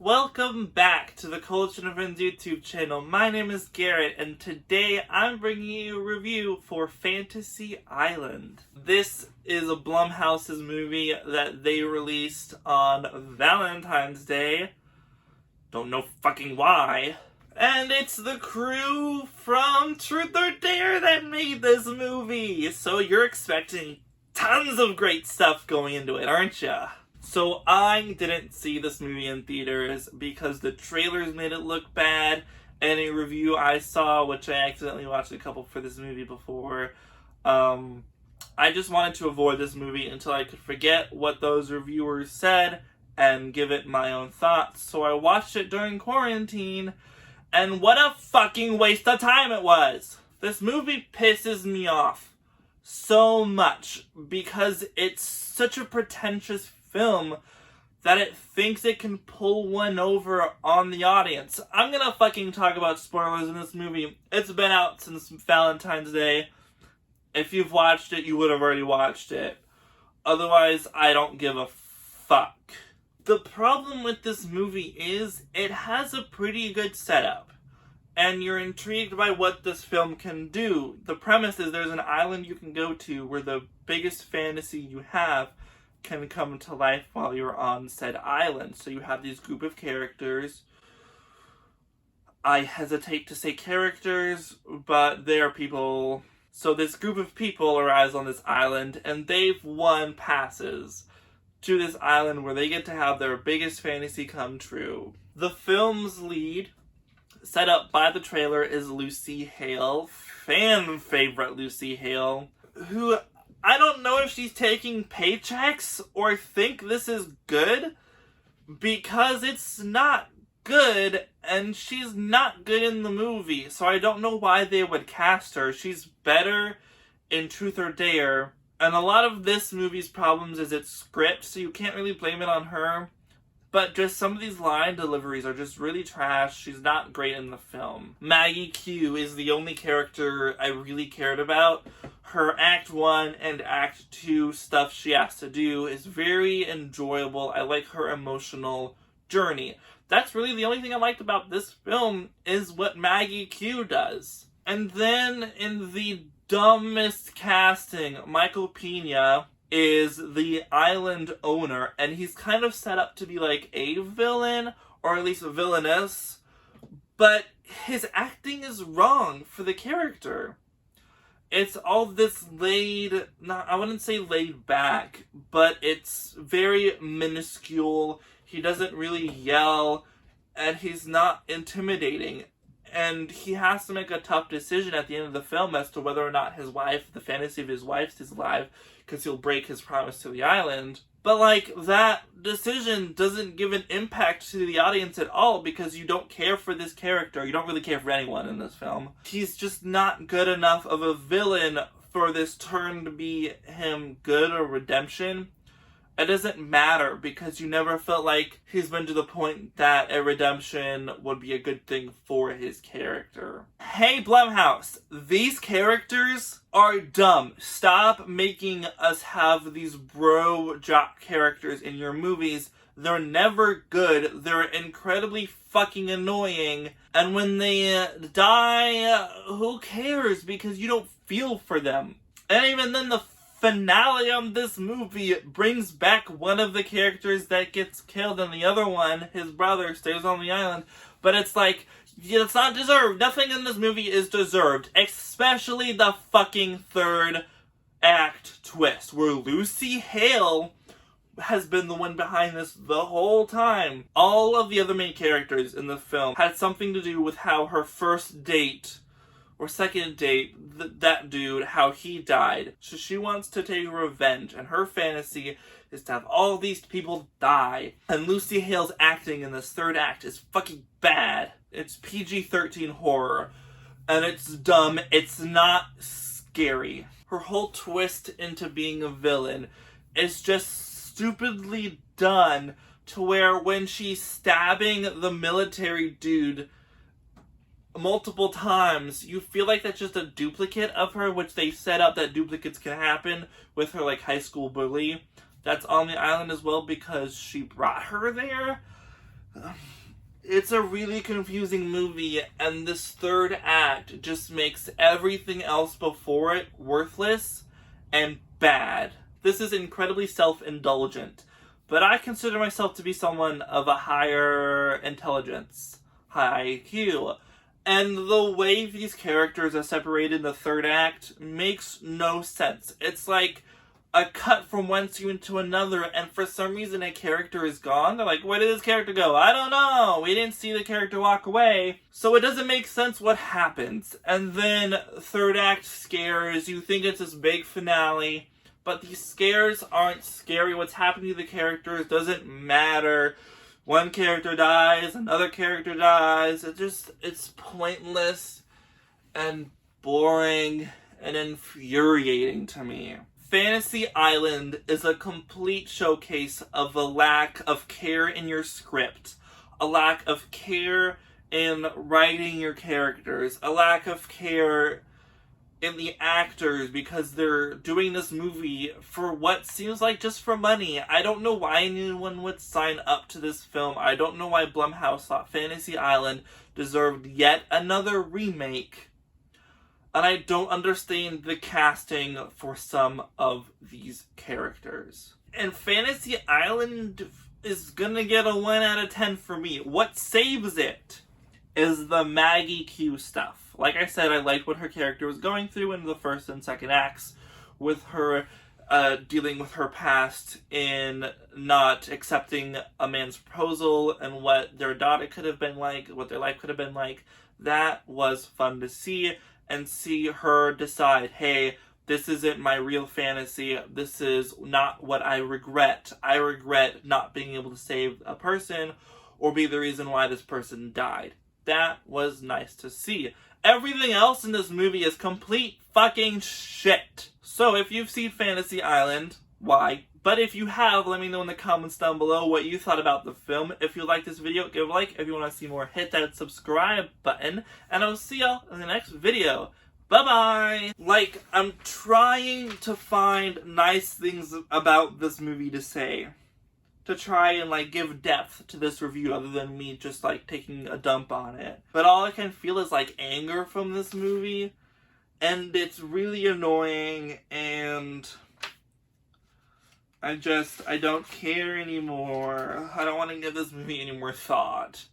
Welcome back to the Collection of Friends YouTube channel. My name is Garrett, and today I'm bringing you a review for Fantasy Island. This is a Blumhouse's movie that they released on Valentine's Day. Don't know fucking why. And it's the crew from Truth or Dare that made this movie. So you're expecting tons of great stuff going into it, aren't ya? So I didn't see this movie in theaters because the trailers made it look bad, and a review I saw, which I accidentally watched a couple for this movie before, I just wanted to avoid this movie until I could forget what those reviewers said and give it my own thoughts. So I watched it during quarantine, and what a fucking waste of time it was! This movie pisses me off so much because it's such a pretentious film that it thinks it can pull one over on the audience. I'm gonna fucking talk about spoilers in this movie. It's been out since Valentine's Day. If you've watched it, you would have already watched it. Otherwise, I don't give a fuck. The problem with this movie is it has a pretty good setup, and you're intrigued by what this film can do. The premise is there's an island you can go to where the biggest fantasy you have can come to life while you're on said island. So you have these group of characters. I hesitate to say characters, but they are people. So this group of people arrives on this island, and they've won passes to this island where they get to have their biggest fantasy come true. The film's lead, set up by the trailer, is Lucy Hale. Fan favorite Lucy Hale, who I don't know if she's taking paychecks or think this is good, because it's not good, and she's not good in the movie, so I don't know why they would cast her. She's better in Truth or Dare, and a lot of this movie's problems is its script, so you can't really blame it on her, but just some of these line deliveries are just really trash. She's not great in the film. Maggie Q is the only character I really cared about. Her Act 1 and Act 2 stuff she has to do is very enjoyable. I like her emotional journey. That's really the only thing I liked about this film, is what Maggie Q does. And then in the dumbest casting, Michael Peña is the island owner, and he's kind of set up to be like a villain, or at least a villainess, but his acting is wrong for the character. It's all this I wouldn't say laid back, but it's very minuscule. He doesn't really yell, and he's not intimidating. And he has to make a tough decision at the end of the film as to whether or not his wife, the fantasy of his wife, is alive, because he'll break his promise to the island. But, that decision doesn't give an impact to the audience at all, because you don't care for this character. You don't really care for anyone in this film. He's just not good enough of a villain for this turn to be him good or redemption. It doesn't matter, because you never felt like he's been to the point that a redemption would be a good thing for his character. Hey Blumhouse, these characters are dumb. Stop making us have these bro jock characters in your movies. They're never good. They're incredibly fucking annoying. And when they die, who cares? Because you don't feel for them. And even then, the finale on this movie brings back one of the characters that gets killed, and the other one, his brother, stays on the island. But it's like, it's not deserved. Nothing in this movie is deserved, especially the fucking third act twist, where Lucy Hale has been the one behind this the whole time. All of the other main characters in the film had something to do with how her first date or second date, that dude, how he died. So she wants to take revenge, and her fantasy is to have all these people die. And Lucy Hale's acting in this third act is fucking bad. It's PG-13 horror, and it's dumb. It's not scary. Her whole twist into being a villain is just stupidly done, to where when she's stabbing the military dude multiple times, you feel like that's just a duplicate of her, which they set up that duplicates can happen with her high school bully that's on the island as well, because she brought her there. It's a really confusing movie, and this third act just makes everything else before it worthless and bad. This is incredibly self-indulgent, but I consider myself to be someone of a higher intelligence, high IQ, and the way these characters are separated in the third act makes no sense. It's like a cut from one scene to another, and for some reason a character is gone. They're like, where did this character go? I don't know. We didn't see the character walk away. So it doesn't make sense what happens. And then third act scares. You think it's this big finale, but these scares aren't scary. What's happening to the characters doesn't matter. One character dies, another character dies. It's pointless and boring and infuriating to me. Fantasy Island is a complete showcase of a lack of care in your script, a lack of care in writing your characters, a lack of care in the actors because they're doing this movie for what seems like just for money. I don't know why anyone would sign up to this film. I don't know why Blumhouse thought Fantasy Island deserved yet another remake. And I don't understand the casting for some of these characters. And Fantasy Island is gonna get a 1 out of 10 for me. What saves it is the Maggie Q stuff. Like I said, I liked what her character was going through in the first and second acts, with her dealing with her past in not accepting a man's proposal and what their daughter could have been like, what their life could have been like. That was fun to see. And see her decide, hey, this isn't my real fantasy. This is not what I regret. I regret not being able to save a person or be the reason why this person died. That was nice to see. Everything else in this movie is complete fucking shit. So if you've seen Fantasy Island, why? But if you have, let me know in the comments down below what you thought about the film. If you like this video, give a like. If you want to see more, hit that subscribe button. And I'll see y'all in the next video. Bye-bye! Like, I'm trying to find nice things about this movie to say. To try and, like, give depth to this review other than me just, like, taking a dump on it. But all I can feel is, like, anger from this movie. And it's really annoying, and I don't care anymore. I don't want to give this movie any more thought.